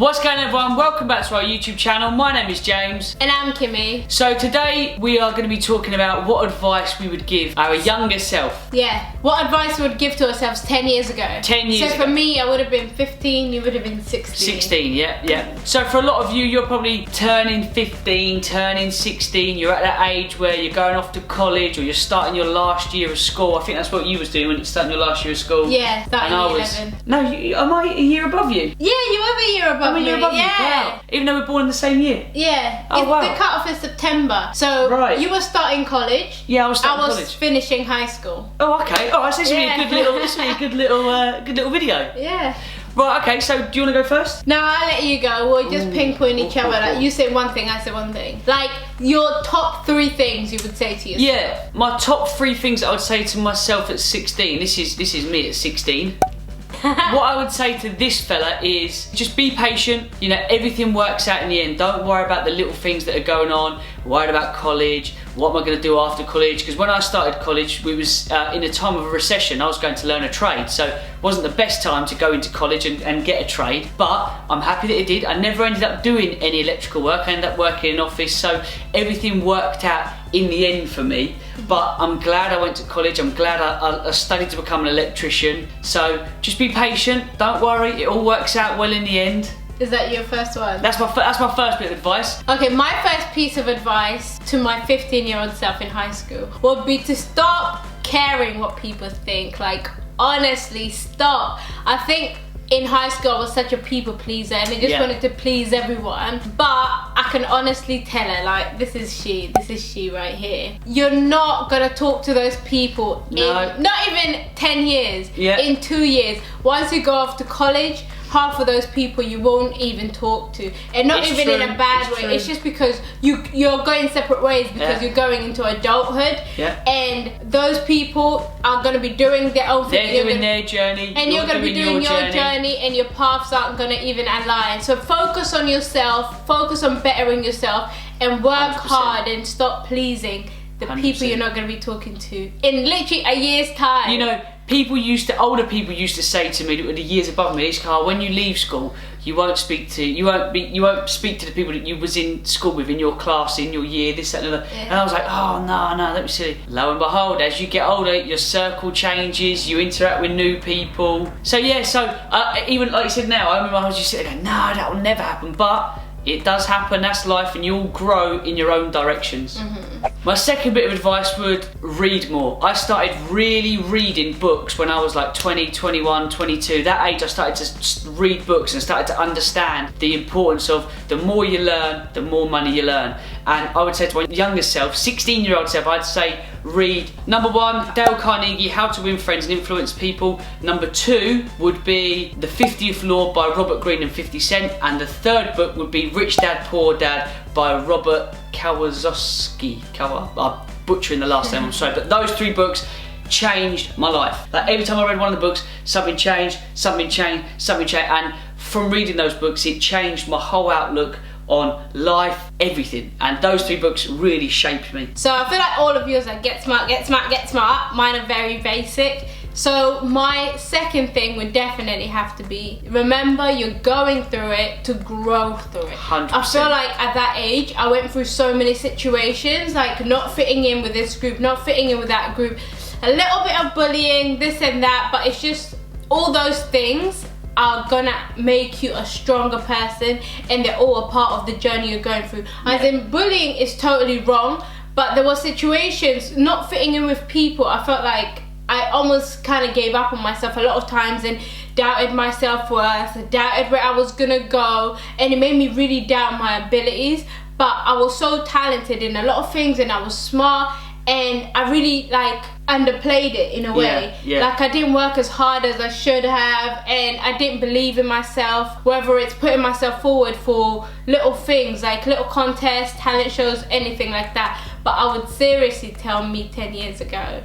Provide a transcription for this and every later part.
What's going on, everyone? Welcome back to our YouTube channel. My name is James. And I'm Kiimmy. So today we are going to be talking about what advice we would give our younger self. Yeah, what advice we would give to ourselves 10 years ago. 10 years ago. So for me, I would have been 15, you would have been 16. 16, yeah. So for a lot of you, you're probably turning 15, turning 16. You're at that age where you're going off to college or you're starting your last year of school. I think that's what you was doing when you started your last year of school. Yeah, starting year 11. No, am I a year above you? Yeah, you were a year above I'm a year above you, wow. Even though we're born in the same year? Yeah. Oh, wow. The cut-off is September. So right. You were starting college. Yeah, I was starting college. I was finishing high school. Oh, okay. All right, so this will be a good little video. Yeah. Right, okay, so do you want to go first? No, I'll let you go. We'll just pinpoint each other. Like, you say one thing, I say one thing. Like, your top 3 things you would say to yourself. Yeah, my top 3 things that I would say to myself at 16. This is me at 16. What I would say to this fella is just be patient. You know, everything works out in the end. Don't worry about the little things that are going on. Worried about college. What am I going to do after college? Because when I started college, we was in a time of a recession. I was going to learn a trade, so it wasn't the best time to go into college and get a trade. But I'm happy that it did. I never ended up doing any electrical work. I ended up working in an office, so everything worked out in the end for me. But I'm glad I went to college. I'm glad I studied to become an electrician. So just be patient. Don't worry. It all works out well in the end. Is that your first one? That's my first bit of advice. Okay, my first piece of advice to my 15-year-old self in high school would be to stop caring what people think. Like, honestly, stop. I think in high school I was such a people pleaser and I just wanted to please everyone. But I can honestly tell her, like, this is she right here. You're not gonna talk to those people in not even 10 years, in 2 years. Once you go off to college, half of those people you won't even talk to, and not even in a bad way. It's just because you're going separate ways because you're going into adulthood, and those people are going to be doing their own thing. They're doing their journey, and you're going to be doing your journey, and your paths aren't going to even align. So focus on yourself, focus on bettering yourself, and work 100%. hard and stop pleasing the 100%. people you're not going to be talking to in literally a year's time. You know, older people used to say to me, that were the years above me, when you leave school, you won't speak to the people that you was in school with, in your class, in your year, this, that, and the other. And I was like, oh no, don't be silly. Lo and behold, as you get older, your circle changes, you interact with new people. So yeah, even like you said now, I remember I was just sitting there going, no, that will never happen. But it does happen, that's life, and you'll grow in your own directions. My second bit of advice would read more. I started really reading books when I was like 20, 21, 22. That age I started to read books and started to understand the importance of the more you learn, the more money you learn. And I would say to my younger self, 16-year-old self, I'd say read. Number 1, Dale Carnegie, How to Win Friends and Influence People. Number 2 would be The 50th Law by Robert Greene and 50 Cent. And the third book would be Rich Dad, Poor Dad by Robert Kiyosaki. I'm butchering the last name, I'm sorry. But those 3 books changed my life. Like, every time I read one of the books, something changed. And from reading those books, it changed my whole outlook on life, everything, and those 3 books really shaped me. So I feel like all of yours are get smart, get smart, get smart. Mine are very basic. So my second thing would definitely have to be, remember you're going through it to grow through it. 100%. I feel like at that age, I went through so many situations, like not fitting in with this group, not fitting in with that group, a little bit of bullying, this and that, but it's just all those things are gonna make you a stronger person, and they're all a part of the journey you're going through. As in, bullying is totally wrong, but there were situations, not fitting in with people, I felt like I almost kind of gave up on myself a lot of times and doubted my self-worth, doubted where I was gonna go, and it made me really doubt my abilities. But I was so talented in a lot of things, and I was smart, and I really underplayed it in a way. Like, I didn't work as hard as I should have, and I didn't believe in myself, whether it's putting myself forward for little things like little contests, talent shows, anything like that. But I would seriously tell me 10 years ago,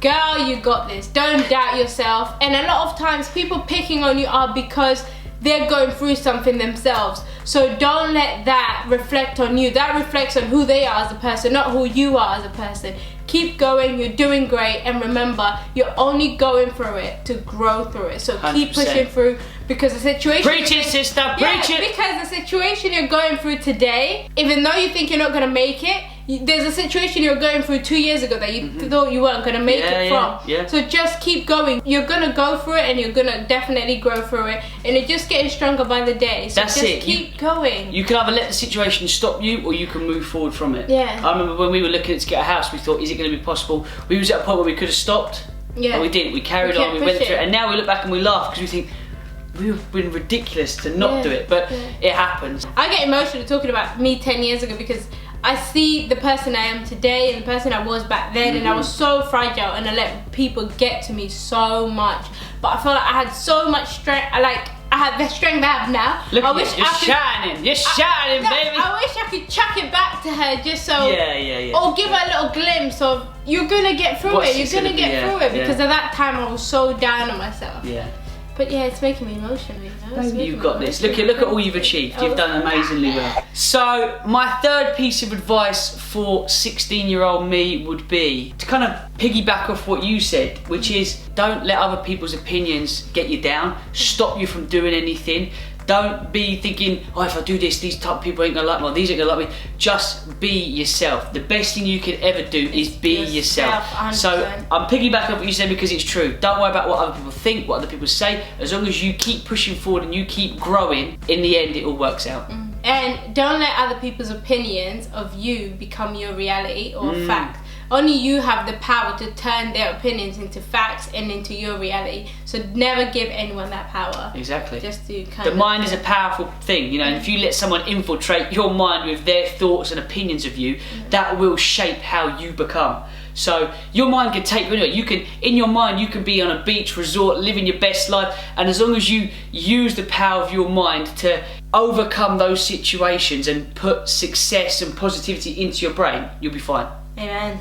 girl, you got this, don't doubt yourself. And a lot of times people picking on you are because they're going through something themselves. So don't let that reflect on you. That reflects on who they are as a person, not who you are as a person. keep going, you're doing great, and remember, you're only going through it to grow through it. So keep 100%. pushing through, because the situation... Preach it, sister, preach it! Because the situation you're going through today, even though you think you're not going to make it, there's a situation you're going through 2 years ago that you thought you weren't going to make it from. Yeah. So just keep going. You're going to go through it, and you're going to definitely grow through it, and you're just getting stronger by the day. So That's just it. keep going. You can either let the situation stop you, or you can move forward from it. Yeah. I remember when we were looking to get a house, we thought, is it going to be possible? We was at a point where we could have stopped, Yeah. but we didn't. We carried on, we went through it, and now we look back and we laugh because we think, we've been ridiculous to not do it, but it happens. I get emotional talking about me 10 years ago, because I see the person I am today and the person I was back then, and I was so fragile, and I let people get to me so much. But I feel like I had so much strength. I had the strength I have now. Look, I wish you're I could, shining, you're shining, baby. I wish I could chuck it back to her, just so, Yeah. or give her a little glimpse of, you're gonna get through What's it. it's You're gonna gonna get be, through it, because at that time I was so down on myself. Yeah. But yeah, it's making me emotional, you know? It's making You've me got this. emotional. Look at all you've achieved. You've done amazingly well. So my third piece of advice for 16-year-old me would be to kind of piggyback off what you said, which is don't let other people's opinions get you down, stop you from doing anything. Don't be thinking, oh, if I do this, these type of people ain't gonna like me, or these ain't gonna like me. Just be yourself. The best thing you can ever do is be yourself. 100%. So I'm piggybacking off what you said because it's true. Don't worry about what other people think, what other people say. As long as you keep pushing forward and you keep growing, in the end it all works out. And don't let other people's opinions of you become your reality or fact. Only you have the power to turn their opinions into facts and into your reality. So never give anyone that power. Exactly. Just to kind The of... mind is a powerful thing, you know, and if you let someone infiltrate your mind with their thoughts and opinions of you, that will shape how you become. So your mind can take you anywhere. You can, in your mind, you can be on a beach resort, living your best life, and as long as you use the power of your mind to overcome those situations and put success and positivity into your brain, you'll be fine. Amen.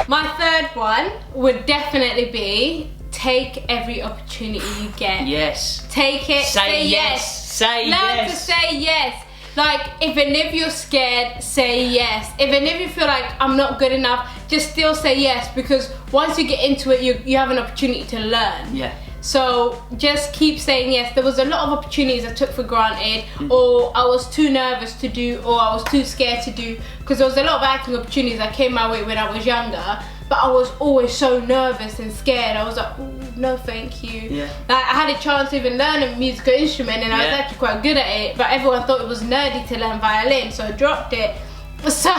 My third one would definitely be take every opportunity you get. Yes. Take it. Say yes. Say Learn yes. to say yes. Like, even if you're scared, say yes. Even if you feel like I'm not good enough, just still say yes, because once you get into it, you have an opportunity to learn. Yeah. So just keep saying yes. There was a lot of opportunities I took for granted, or I was too nervous to do, or I was too scared to do, because there was a lot of acting opportunities that came my way when I was younger, but I was always so nervous and scared. I was like, oh, no thank you. Yeah. Like, I had a chance to even learn a musical instrument, and I was actually quite good at it, but everyone thought it was nerdy to learn violin, so I dropped it. So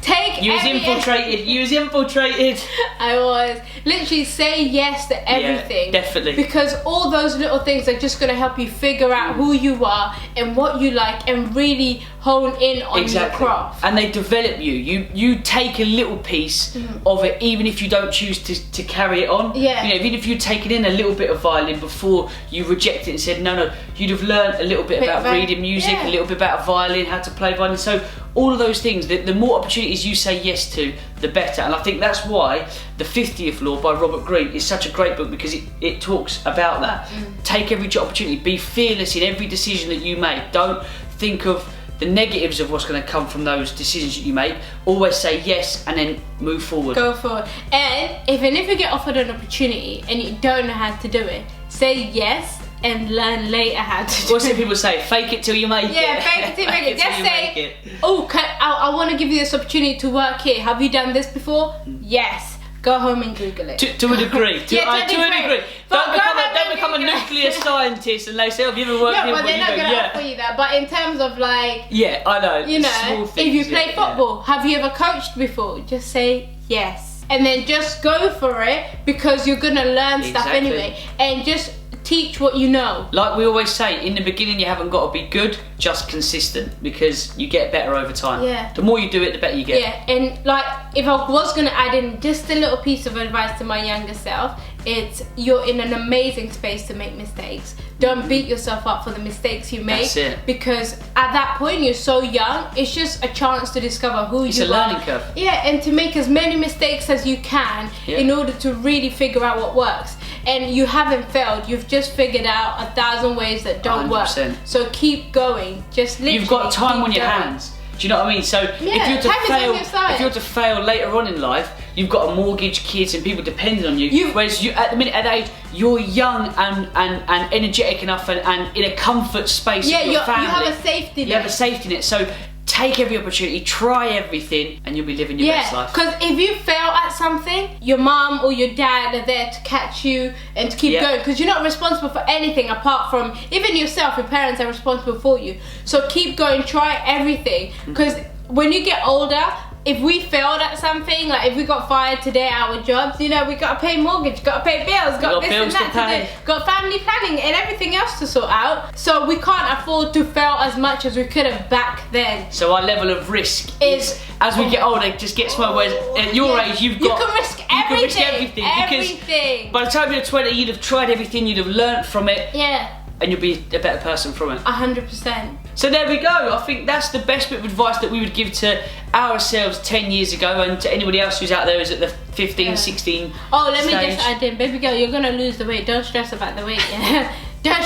take You was infiltrated. You was infiltrated. I was. Literally say yes to everything. Yeah, definitely. Because all those little things are just going to help you figure out who you are and what you like, and really hone in on your craft. And they develop you. You take a little piece of it, even if you don't choose to carry it on. Yeah. You know, even if you'd taken in a little bit of violin before you rejected it and said no, you'd have learned a little bit about reading music, a little bit about violin, how to play violin. So all of those things, the more opportunities you say yes to, the better. And I think that's why The 50th Law by Robert Greene is such a great book, because it talks about that. Take every opportunity, be fearless in every decision that you make. Don't think of the negatives of what's going to come from those decisions that you make. Always say yes and then move forward. Go forward. And even if you get offered an opportunity and you don't know how to do it, say yes and learn later how to do What's it. it people say? Fake it till you make it. Yeah, fake it till you make it. Just till you say, make it. oh, I want to give you this opportunity to work here. Have you done this before? Yes. Go home and Google it. To a degree. To a degree. Don't become a nuclear scientist and they say, have you ever worked Yeah, in but they're not going to offer you that. But in terms of like, yeah, I know. you know, small things, if you play football, have you ever coached before? Just say yes. And then just go for it, because you're going to learn stuff anyway. And just teach what you know. Like we always say, in the beginning you haven't got to be good, just consistent, because you get better over time. Yeah. The more you do it, the better you get. Yeah, and like, if I was going to add in just a little piece of advice to my younger self, it's you're in an amazing space to make mistakes. Don't beat yourself up for the mistakes you make. That's it. Because at that point you're so young, it's just a chance to discover who It's you a are. learning curve. Yeah, and to make as many mistakes as you can in order to really figure out what works. And you haven't failed, you've just figured out 1,000 ways that don't 100%. work. So keep going. Just literally You've got time keep on your going. hands. Do you know what I mean? So if you're to fail later on in life, you've got a mortgage, kids, and people depending on you. Whereas at the minute, at that age, you're young and energetic enough and in a comfort space. Yeah, with your family. you have a safety net. You have a safety net. So take every opportunity, try everything, and you'll be living your best life. Because if you fail at something, your mom or your dad are there to catch you and to keep going. Because you're not responsible for anything apart from, even yourself, your parents are responsible for you. So keep going, try everything. Because when you get older, if we failed at something, like if we got fired today at our jobs, you know, we got to pay mortgage, got to pay bills, got this and that to do, got family planning and everything else to sort out. So we can't afford to fail as much as we could have back then. So our level of risk is, as we get older, just gets smaller. Whereas at your age, you can risk everything. Because by the time you're 20, you'd have tried everything, you'd have learnt from it. Yeah. And you'll be a better person from it. 100%. So there we go. I think that's the best bit of advice that we would give to ourselves 10 years ago and to anybody else who's out there who's at the 15, 16 Oh, let me stage. just add in. Baby girl, you're going to lose the weight. Don't stress about the weight. Yeah? Don't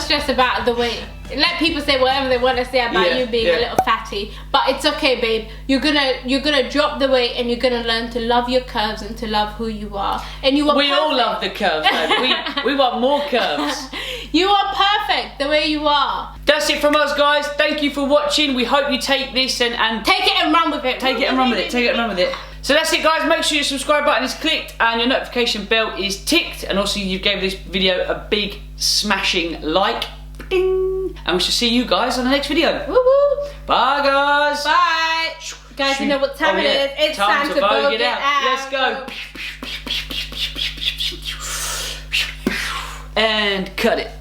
stress about the weight. Let people say whatever they want to say about you being a little fatty, but it's okay, babe. You're gonna drop the weight and you're gonna learn to love your curves and to love who you are. And you are We all love the curves, babe. we want more curves. You are perfect the way you are. That's it from us, guys. Thank you for watching. We hope you take this and take it and run with it. Take it and run with it. Take it and run with it. So that's it, guys. Make sure your subscribe button is clicked and your notification bell is ticked, and also you gave this video a big smashing like. Ding. And we shall see you guys on the next video. Woo woo. Bye, guys. Bye. Guys, you know what time it is. It's time to vogue it out. Let's go. And cut it.